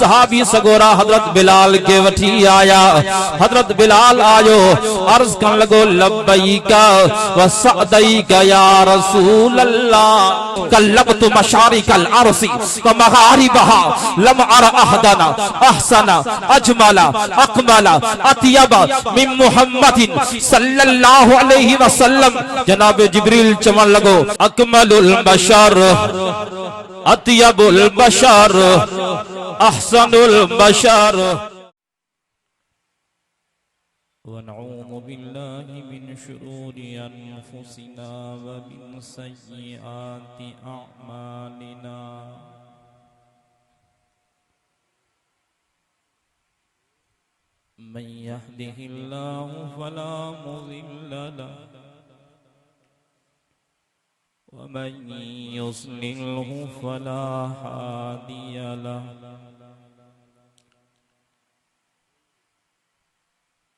सहाबी सगोरा हजरत बिलाल के वठी आया। हजरत बिलाल आयो, अर्ज कर लगो लब्बैका व सअदैका या रसूल अल्लाह, कल्लबतु मशारिकल अर्सी व मगारिबहा लम अरा अहदना अहसना अजमला अकमला अतियबा मिन मुहम्मदिन सल्लल्लाहु अलैहि वसल्लम। जनाब जिब्रील चमन लगो, अकमलुल बशर अतियबुल बशर अहसनुल बशर। वनऊज़ु बिल्लाहि मिन शुरूरि अनफुसिना व मिन सय्यिआति अअमालिना। मन यहदिहिल्लाहु फला मुज़िल्ल लहु व मन युज़लिल्हु फला हादिय लहु।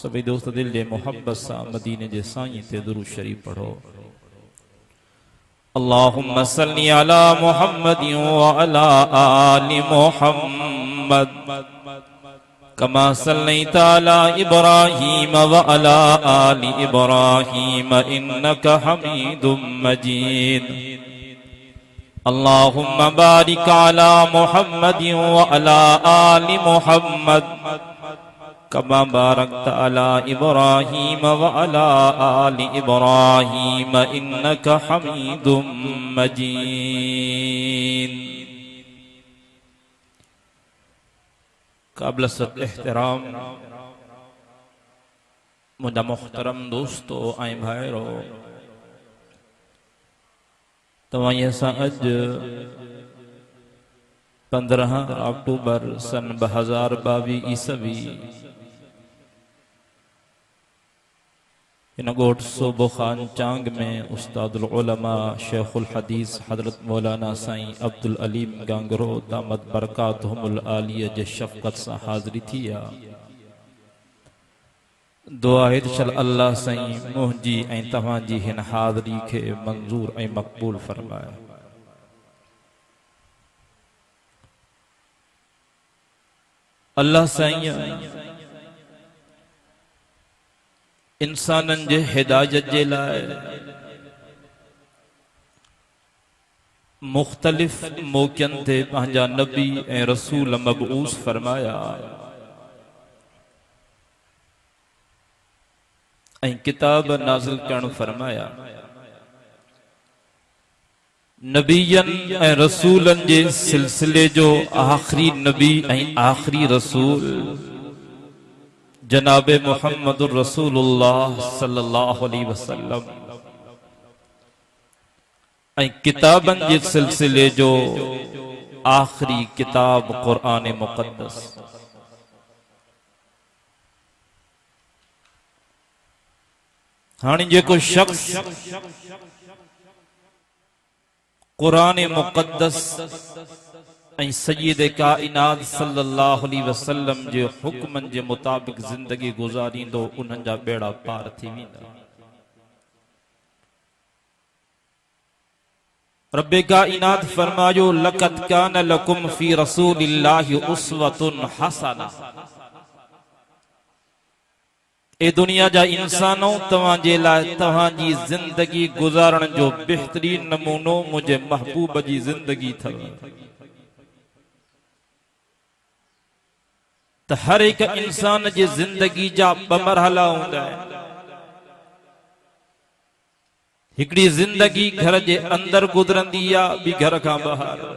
सभी दोस्त दिल जे मोहब्बत सां मदीने जे साईं ते दुरूद शरीफ पढ़ो। अल्लाहुम्मा सल्ली अला मुहम्मद व अला आलि मुहम्मद कमा सल्लैता अला इब्राहीम व अला आलि इब्राहीम इन्नका हमीदुम मजीद। अल्लाहुम्मा बारिक अला मुहम्मदिन व अला आलि मुहम्मद कमा बारकत अला इब्राहीम व अला आलि इब्राहीम इन्नका हमीदुम मजीद। काबिल एहतराम मुझा मुहतरम दोस्तों ऐं भाइरो, तव्हां सां अॼु 15 अक्टूबर सन 2022 ईसवी इन गोट सूबो खान चांग में उस्तादुल उलमा शेखुल हदीस हजरत मौलाना साईं अब्दुल अलीम गांगरो दामद बरकातहुमुल आलिया जे शफ़क़त सां हाज़िरी थी आहे। दुआ है चल अल्लाह साईं मुंहिंजी ऐं तव्हांजी हिन हाज़िरी खे मंज़ूर ऐं मक़बूल फरमाए। अल्लाह साईं इंसानन जे हिदायत जे लाए मुख्तलिफ मौक़ियन ते पंहिंजा नबी ऐं रसूल मबऊस फरमाया ऐं किताब नाज़िल करण फरमाया। नबीयन ऐं रसूलन जे सिलसिले जो आखिरी नबी ऐं आखिरी रसूल जनाबे मुहम्मदुर रसूलुल्लाह सल्लल्लाहु अलैहि वसल्लम ऐं किताबन जे सिलसिले जो आखिरी किताब कुरान मुक़द्दस। हाणे जेको शख्स कुरान मुक़द्दस ऐं सय्यद काइनात सल्लल्लाहु अलैहि वसल्लम जे हुक्मन जे मुताबिक जिंदगी गुजारींदो उन्हनि जा बेड़ा पार थी वेंदा। रब्बे काइनात फरमायो लक़द कान लकुम फी रसूलिल्लाहि उस्वतुन हसना। ए दुनिया जा इंसानों तव्हां जे लाइ तव्हांजी जिंदगी गुजारण जो बेहतरीन नमूनो मुझे महबूब जी जिंदगी थव। त हर एक इंसान जी जिंदगी जा ब मरहला हूंदा आहिनि। हिकड़ी जिंदगी घर जे अंदर गुजरंदी आहे, ॿी घर खां ॿाहिरि।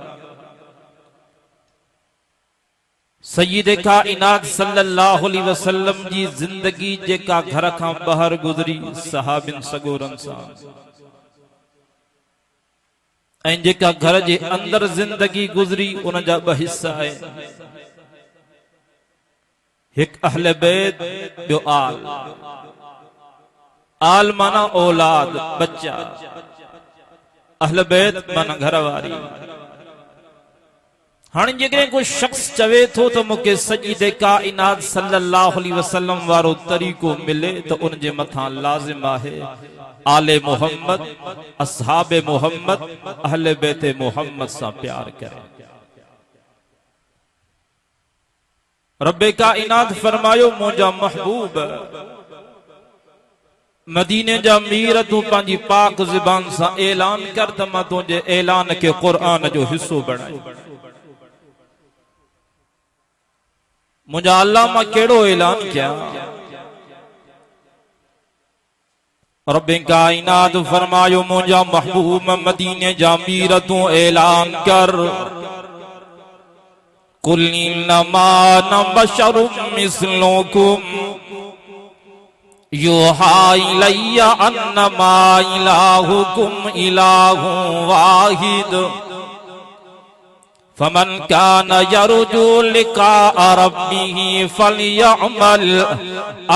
सय्यद काइनात सल्लल्लाहु अलैहि वसल्लम जी जिंदगी जेका घर खां ॿाहिरि गुजरी सहाबिन सगोरन सां, ऐं जेका घर जे अंदर जिंदगी गुजरी उन जा ॿ हिस्सा आहिनि। एक अहले बैत, ॿियो आल। आल माना औलाद, बच्चा। अहले बैत माना घरवारी। हाणे जेकॾहिं कोई शख्स चवे थो त मूंखे सय्यद काइनात सल्लल्लाहु अलैहि वसल्लम वारो तरीक़ो मिले त उन जे मथां लाज़िम आहे आले मोहम्मद, असहाबे मोहम्मद, अहले बैत मोहम्मद सां प्यार करे। रब्बे काइनात फरमायो मुंहिंजा महबूब मदीने जा मीर तू पंहिंजी पाक ज़ुबान सां ऐलान कर त मां तुंहिंजे ऐलान खे क़ुरान जो हिस्सो बणायो। मुझा अल्लाह मां केड़ो ऐलान किया। रब्बे काइनात फरमायो मुझा महबूब मदीने जा मीर तू ऐलान कर कुल इन्नमा अना बशरुम मिस्लुकुम युहा इलैया अन्नमा इलाहुकुम इलाहुन वाहिद फमन कान यरजू लिक़ाअ रब्बिही फलयअमल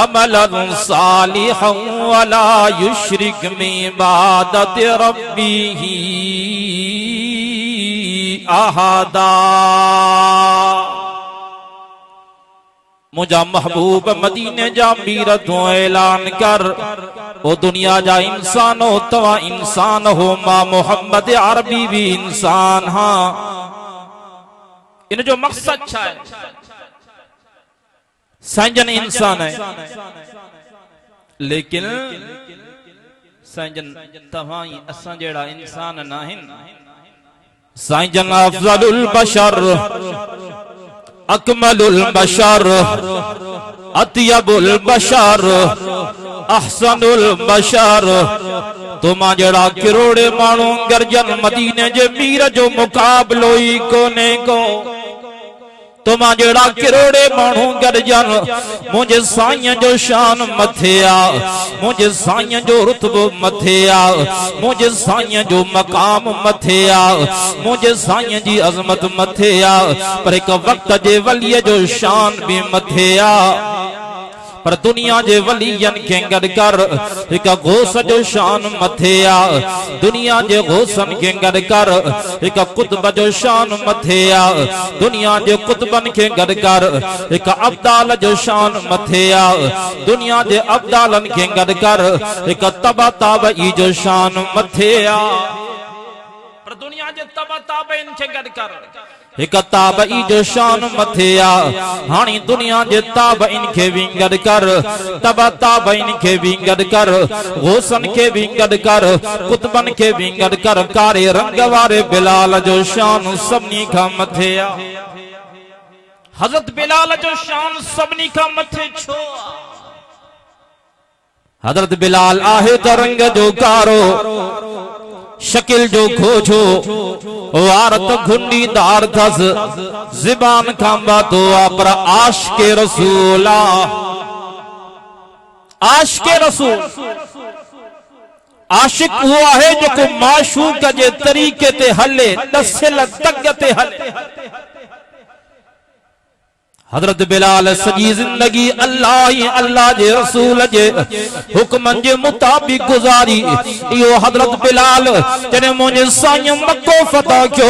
अमलन सालिहन वला युश्रिक बिइबादति रब्बिही अहदा। मुझा महबूब मदीने जा मीर तू ऐलान कर ओ दुनिया जा इंसान हो, तवा इंसान हो, मां मोहम्मद अरबी भी इंसान। हाँ, इन जो मकसद छा है? साईंजन इंसान है, लेकिन साईंजन तवाई असां जेड़ा इंसान नाहिन। साईंजन अफजलुल बशर, अकमलुल बशर, अतियबुल बशर, अहसनुल बशर। तुमा जड़ा किरोड़े मानू गर्जन मदीने जे मीर जो मुकाबलो ही कोने को। तुमा जड़ा किरोड़े मानू गर्जन मुझे साईं जो शान मथे आ, मुझे साईं जो रुतबो मथे आ, मुझे साईं जो मकाम मथे आ, मुझे साईं जी अजमत मथे आ। पर एक वक्त जे वली जो शान भी मथे आ। पर दुनिया जे वलियन के गड कर एक गौस जो शान मथे आ। दुनिया जे गौसन के गड कर एक कुतुब जो शान मथे आ। दुनिया जे कुतुबन के गड कर एक अब्दाल जो शान मथे आ। दुनिया जे अब्दालन के गड कर एक तबा ताबई जो शान मथे आ। पर दुनिया जे तबा ताबईन के गड कर एक ताबई जो शान मथे आ। हानी दुनिया जे ताबईन के भी गड कर, तबा ताबईन के भी गड कर, गौसन के भी गड कर, कुतबन के भी गड कर। कारे रंग वारे बिलाल जो शान सबनी का मथे आ। हजरत बिलाल जो शान सबनी का मथे छो। हजरत बिलाल आहे तो रंग जो कारो, शकिल जो खोजो, वारत घुंडी दार थस, जिबान खांबा तो पर आशिक रसूला। आशिक रसूल आशिक हुआ है जो को माशूक जे तरीके ते हले, दसिल तक ते हले। हजरत बिलाल सजी जिंदगी अल्लाह ही अल्लाह जे रसूल जे हुक्मन जे मुताबिक गुजारी। यो हजरत बिलाल जने मुझे साईं मक्को फतह क्यो,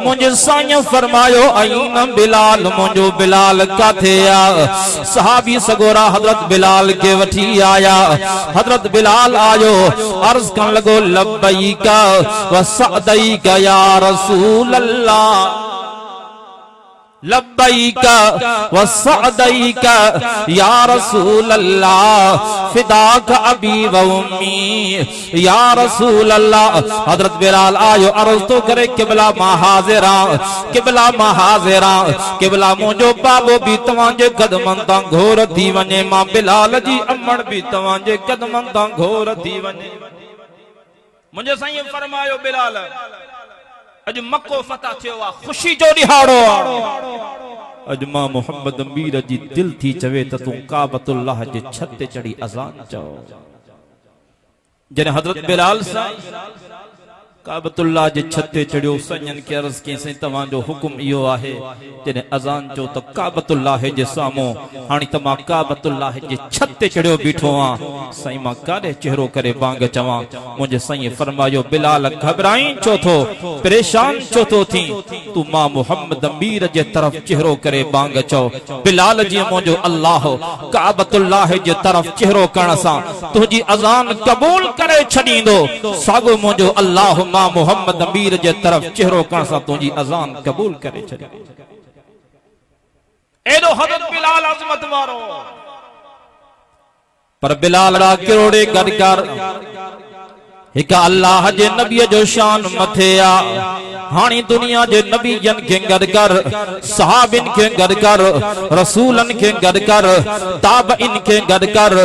मुझे साईं फरमायो आईन बिलाल, मुझो बिलाल काथे आ। सहाबी सगोरा हजरत बिलाल के वठी आया। हजरत बिलाल आयो, अर्ज कर लगो लब्बैका व सअदैका या रसूल अल्लाह, लब्बैका व सअदैका या रसूल अल्लाह, फिदाका अबी व उम्मी या रसूल अल्लाह। हजरत बिलाल आयो, अर्ज तो करे किबला मां हाजिरा, किबला मां हाजिरा, किबला मुझो बाबो भी तवांजे कदमन तां घोर थी वने, मां बिलाल जी अमण भी तवांजे कदमन तां घोर थी वने। मुझे साईं फरमायो बिलाल अज मक्को फतह थियो आ, खुशी जो ॾिहाड़ो आ। अज मां मोहम्मद अमीर जी दिल थी चवे त तू काबतुल्लाह जे छत ते चढ़ी अज़ान चओ। जने हजरत बिलाल सा काबतुल्लाह जे छत ते चढ़ियो, सजन के अर्ज के से तवां जो हुक्म इयो आहे जने अज़ान चो त काबतुल्लाह जे सामो। हानी तमा काबतुल्लाह जे छत ते चढ़ियो बीठो आ। साईं मां कारे चेहरो करे बांग चवां। मुझे साईं फरमायो बिलाल घबराई छो थो, परेशान छो थो थी, तू मां मोहम्मद अमीर जे तरफ चेहरो करे बांग चो। बिलाल जी मुझो अल्लाह काबतुल्लाह जे तरफ चेहरो करण सा तुझी अज़ान कबूल करे छडींदो। सागो मुझो अल्लाह मां मोहम्मद अमीर जे तरफ चेहरो करण सा तुझी अज़ान कबूल करे छडी। एडो हजरत बिलाल अज़मत वारो। पर बिलाल रा किरोड़े गडकर एक अल्लाह जे नबी जो शान मथे आ। हानी दुनिया जे नबी जन के गडकर, सहाबिन के गडकर, रसूलन के गडकर, ताबईन के गडकर,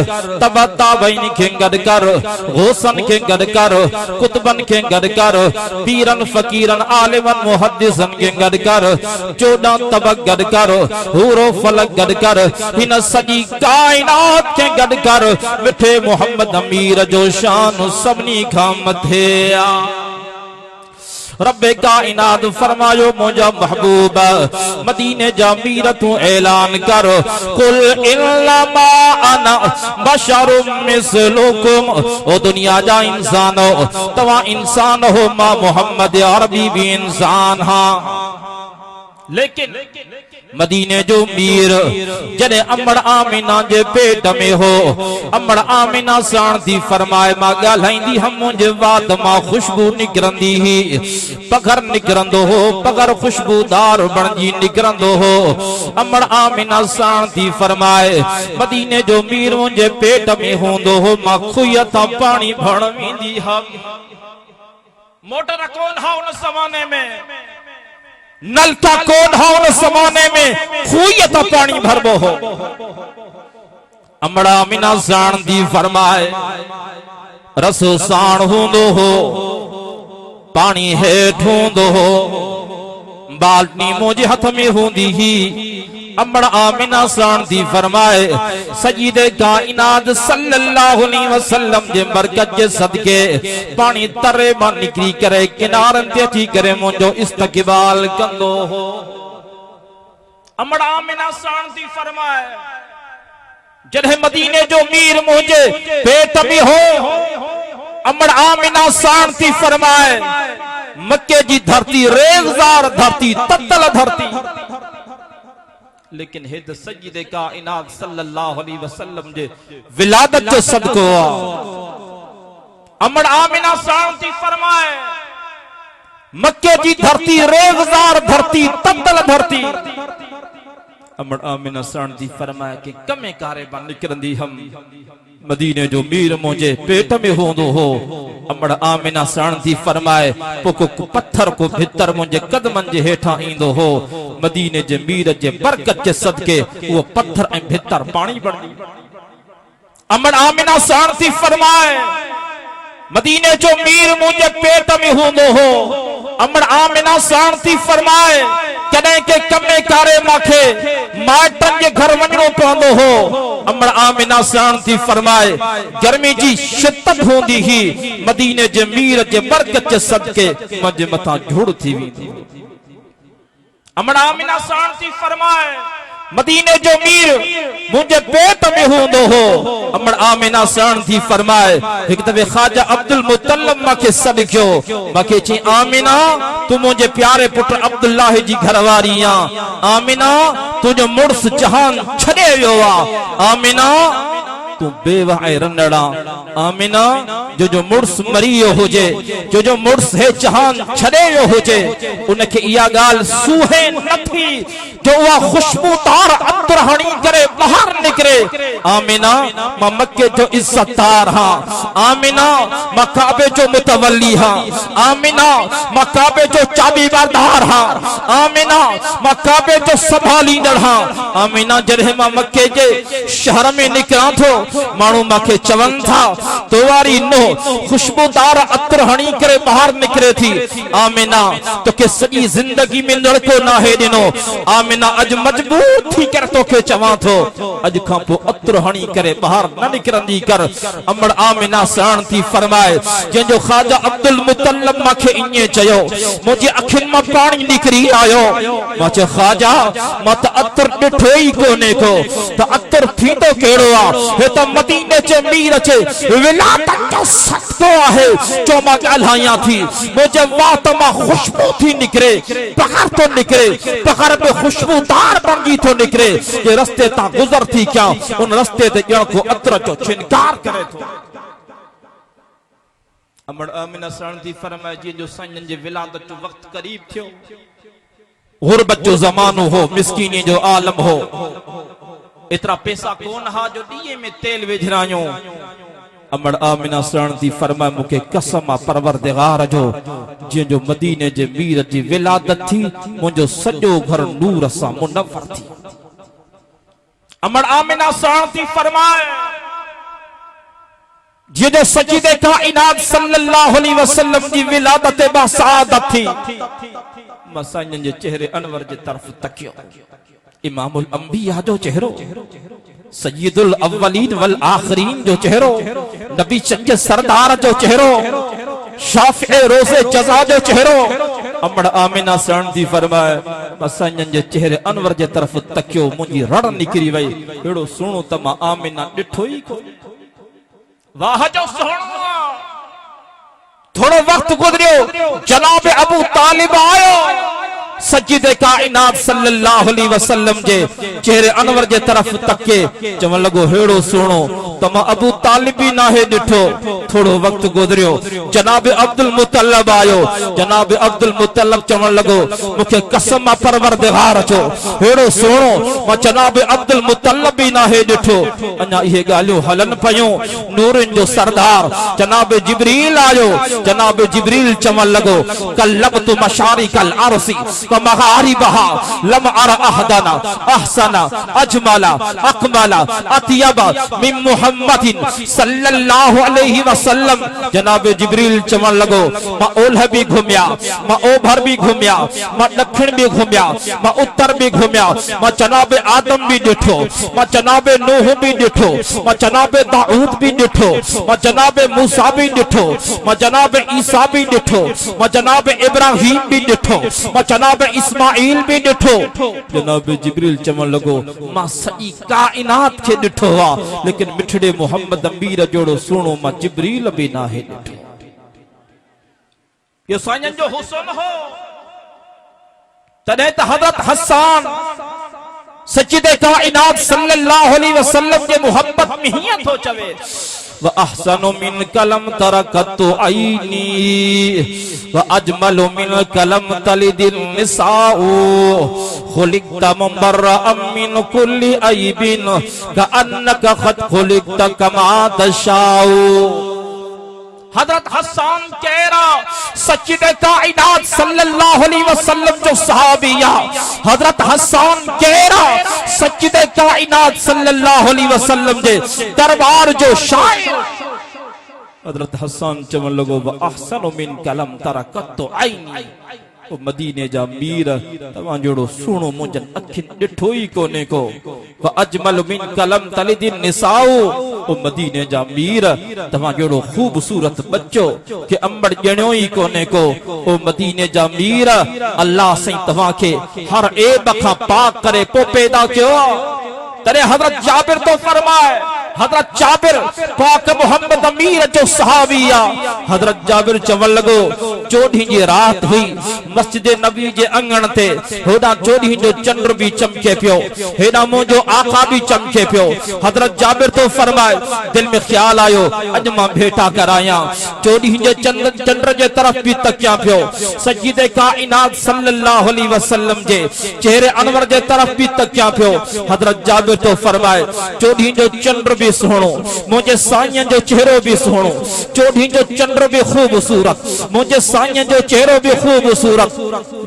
तबा ताबईन के गडकर, गौसन के गडकर, कुतबन के गडकर, पीरन फकीरन आलिमन मुहद्दिसन के गडकर, 14 तबक गडकर, हूरो फलक गडकर, इन सजी कायनात के गडकर मिठे मोहम्मद अमीर जो शान सबनी का मथे आ। रब्बे कायनात फरमायो मुझा महबूब मदीने जा मीर तू ऐलान कर, कुल इन्नमा अना बशरुम मिसलुकुम। ओ दुनिया जा इंसान हो, तवा इंसान हो, मां मोहम्मद अरबी भी इंसान हा। लेकिन मदीने जो मीर जने अमड़ आमिना जे पेट में हो अमड़ आमिना साण थी फरमाए मां ॻाल्हाईंदी हम मुंहिंजे वात मां खुशबू निकरंदी ही पगर निकरंदो हो पगर खुशबूदार बणजी निकरंदो हो अमड़ आमिना साण थी फरमाए मदीने जो मीर मुंहिंजे पेट में हूंदो हो मां खुईअ तां पाणी भरण वेंदी हा मोटर कोन हा उन ज़माने में नलका कोन हा उन ज़माने में खुईअ तां पाणी भरबो हो अमड़ा आमिना साण थी फरमाए रसो साण हूंदो हो पानी हेठ हूंदो हो बाल्टी मुंहिंजे हथ में हूंदी ही अमड़ आमिना साण थी फरमाए सजीदे काइनात सल्लल्लाहु अलैहि वसल्लम जे बरकत जे सदके पानी तरे मां निकरी करे किनारन ते अची करे मुंहिंजो इस्तक़बाल कंदो हो अमड़ आमिना साण थी फरमाए जॾहिं मदीने जो मीर मुंहिंजे पेट में हो अमड़ आमिना साण थी फरमाए मक्के जी धरती रेगज़ार धरती ततल धरती लेकिन हेद सय्यदे काइनात सल्लल्लाहु अलैहि वसल्लम जे विलादत जो सदको अमड़ आमिना साण थी फरमाए मक्के जी धरती रेगज़ार धरती ततल धरती अमड़ आमिना साण थी फरमाए कि कमे कारे बा निकरंदी हम मदीने जो मीर मुझे पेट में होंदो हो अमड़ आमिना साण थी फरमाए पोको पत्थर को भितर मुझे कदमन जे हेठा ईंदो हो मदीने जे मीर जे बरकत जे सदके वो पत्थर ऐं भितर पानी बणदी अमड़ आमिना साण थी फरमाए मदीने जो मीर मुझे पेट में होंदो हो अमड़ आमिना साण थी फरमाए कदे के कमे कारे माखे माटन जे घर वणो पवंदो हो अमड़ आमिना साण थी फरमाए गर्मी जी शिद्दत होंदी ही मदीने जे मीर जे बरकत जे सदके मुझे मथा झुड़ थी वेंदी अमड़ आमिना साण थी फरमाए मदीने जो मीर मुझे पेट में होंदो हो अमड़ आमिना साण थी फरमाए एक दफे ख्वाजा अब्दुल मुतल्लिब माके सदक्यो माके ची आमिना तू मुझे प्यारे पुत्र अब्दुल्लाह जी घरवारी आ आमिना तुझो मुड़स जहान छड़े वियो आ आमिना तू बेवा ऐं रंडड़ा आमिना जो मुड़स मरियो होजे जो मुड़स है जहान छड़े वियो होजे उनखे इया गाल सूहे नथी जो वह खुशबूदार अतर हणी करे बाहर निकरे आमिना मां मक्के जो इज्जतदार हां आमिना मां काबे जो मुतवल्ली हां आमिना मां काबे जो चाबीदार हां आमिना मां काबे जो संभालींदड़ हां आमिना जॾहिं मां मक्के जे शहर में निकरां थो माण्हू मांखे चवनि था तो वारी नो खुशबूदार अतर हणी करे बाहर निकरे थी आमिना तोखे सॼी जिंदगी में लड़को नाहे ॾिनो आमिना अज मजबूर थी कर तोखे चवां थो अज खां पोइ अतर हणी करे बाहर न निकरंदी कर अमड़ आमिना साण थी फरमाए जंहिंजो ख्वाजा अब्दुल मुतल्लिब मांखे इएं चयो मुंहिंजी अखियुनि मां पाणी निकिरी आयो मां चयो ख्वाजा मां त अतर ॾिठो ई कोन्हे को त अतर थींदो कहिड़ो आहे हे त मदीने जे मीर अचे विलादत जो सदको आहे जो मां ॻाल्हायां थी मुंहिंजे वात मां खुशबू थी निकिरे बहार तो निकिरे बहार में खुशबूदार बणजी थो निकिरे जे रस्ते तां गुज़र थी कयां उन रस्ते ते ॼण को अतर जो छिनकार करे थो अमड़ आमिना साण थी फरमाए जो साईं जे विलादत जो वक्त करीब थियो गुरबत जो ज़मानो हो मिस्कीनी जो आलम हो इतरा पैसा कोन हा जो दिए में तेल विझरायो अमड़ आमिना साण थी फरमाए मुके कसम आ परवरदिगार जो जो मदीने जे मीर जी विलादत थी मुंजो सॼो घर नूर सां मुनव्वर थी अमड़ आमिना साण थी फरमाए जो सजीदे काइनात सल्लल्लाहु अलैहि वसल्लम जी विलादत बा सआदत थी मसाइन जे चेहरे अनवर जे तरफ तकियो इमामुल अंबिया जो चेहरो सय्यदुल अव्वलीन वल आखिरीन जो चेहरो नबी चंगे सरदार जो चेहरो शाफिए रोज़े जज़ा जो चेहरो अमड़ आमिना साण थी फरमाए मसाइन जे चेहरे अनवर जे तरफ तकियो मुंजी रड़ निकरी वई एड़ो सुणो त मां आमिना ॾिठो ई को वाह जो सुणो थोड़ो वक्त गुजरियो जनाब अबू तालिब आयो सज्जिदे काइनात सल्लल्लाहु अलैहि वसल्लम जे चेहरे अनवर जे तरफ तके चवण लगो हेड़ो सुणो तमा अबू तालिब भी नाहे डिठो। थोड़ो वक्त गुजरियो जनाब अब्दुल मुतल्लब आयो। जनाब अब्दुल मुतल्लब चवण लगो मुखे कसम परवरदिगार जो हेड़ो सुणो मां जनाब अब्दुल मुतल्लब भी नाहे डिठो। अञा इहे ॻाल्हियूं हलन पयूं। नूरन जो सरदार जनाब जिब्रील आयो। जनाब जिब्रील चवण लगो कल्लबतु मशारिकल अर्सी व मगारिबहा लम अर अहदना अहसना अजमला अकमला अतियबा मिन मुहम्मदिन सल्लल्लाहु अलैहि वसल्लम। जनाब जिब्रील चवण लगो मां ओलह भी घुमिया, मां ओभर भी घुमिया, मां दक्षिण भी घुमिया, मां उत्तर भी घुमिया, मां जनाब आदम भी डिठो, मां जनाब नूह भी डिठो, मां जनाब दाऊद भी डिठो, मां जनाब मूसा भी डिठो, मां जनाब ईसा भी डिठो, मां जनाब इब्राहिम भी डिठो, मां जनाब इस्माइल भी डिठो। जनाब जिब्रील चवण लगो मां सॼी काइनात खे डिठो आहे लेकिन मिठड़े मोहम्मद अमीर जोड़ो सुणो मां जिब्रील भी नाहे डिठो। ये साईं जो हुस्न हो। तॾहिं त हज़रत हसन सच्चिदे काइनात सल्लल्लाहु अलैहि वसल्लम जे मोहब्बत में हीअं थो चवे व अहसनु मिन कलम तरकतु आईनी व अजमलु मिन कलम तलिदिन निसाउ खुलिक़त मुबर्रअम मिन कुल्ली अयबिन कअन्नका क़द खुलिक़त कमा तशाउ। हजरत हसन चेहरा सच्चिदे काइनात सल्लल्लाहु अलैहि वसल्लम जो सहाबिया। हजरत हसन चेहरा सच्चिदे काइनात सल्लल्लाहु अलैहि वसल्लम जे दरबार जो शायर। हजरत हसन चवण लगो व अहसनु मिन कलम तरकतु आईनी। ओ मदीने जा मीर तवां जोड़ो सुणो मुंजन अखिन डिठो ही कोने को। व अजमल मिन कलम तलिदिन निसाउ। ओ मदीने जा मीर तवां जोड़ो खूबसूरत बच्चो के अंबड़ ॼणियो ही कोने को। ओ मदीने जा मीर अल्लाह से तवां के हर ऐब खां पाक करे पो पैदा कयो। तॾहिं हज़रत जाबिर तो फरमाए हज़रत जाबिर पाक मोहम्मद अमीर जो सहाबिया। हज़रत जाबिर चवण लगो चोॾहीं जी रात हुई मस्जिद नबी जे अंगण ते होॾां चोॾहीं जो चंद्र भी चमके पियो, हेॾां मुंहिंजो आका भी चमके पियो। हज़रत जाबिर तो फरमाए दिल में ख्याल आयो अॼु मां भेटा करायां। चोॾहीं जे चंद्र जे तरफ भी तकियां पियो। सज्जिदे काइनात सल्लल्लाहु अलैहि वसल्लम जे चेहरे अनवर जे तरफ भी तकियां पियो। हज़रत जाबिर तो फरमाए चोॾहीं जो चंद्र भी सुहिणो, मुंहिंजे साईं जो चेहरो भी सुहिणो। चोॾहीं जो चंद्र भी खूबसूरत, मुंहिंजे साईं जो चेहरो भी खूबसूरत।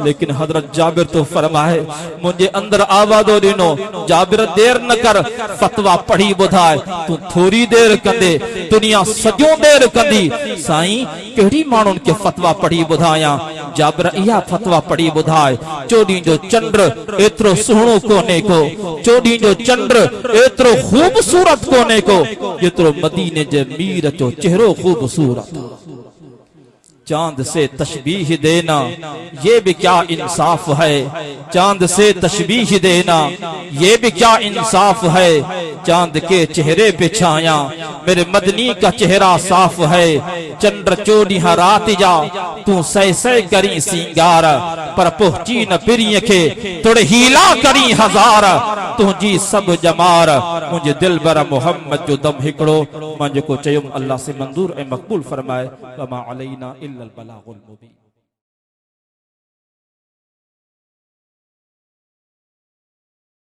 लेकिन हजरत जाबिर तो फरमाए मुंहिंजे अंदर आवाज़ो ॾिनो जाबिर देर न कर फतवा पढ़ी ॿुधाए। तू थोड़ी देर कंदे दुनिया सॼो देर कंदी। साईं कहिड़ी माण्हुनि खे फतवा पढ़ी ॿुधायां? जाबिर इहा फतवा पढ़ी ॿुधाए चोॾहीं जो चंद्र एतिरो सुहिणो कोन्हे को, चोॾहीं जो चंद्र एतिरो खूबसूरत कोन्हे को जेतिरो मदीने जे मीर जो चेहरो खूबसूरत। चांद से तशबीह देना ये भी क्या इंसाफ है। चांद से तशबीह देना ये भी क्या इंसाफ है। चांद के चेहरे पे छाया मेरे मदनी का चेहरा साफ है। चंद्र चोॾीह रात जा तू सह सह करी सिंगार पर पहुंची न पिरीअ खे तुड़ हीला करी हज़ार। तुंहिंजी सब जमार मुंहिंजे दिलबर मोहम्मद जो दम हिकिड़ो। मां जेको चयुमि अल्लाह से मंज़ूर ऐं मक़बूल फरमाए। वमा अलैना इल्लल बलागुल मुबीन।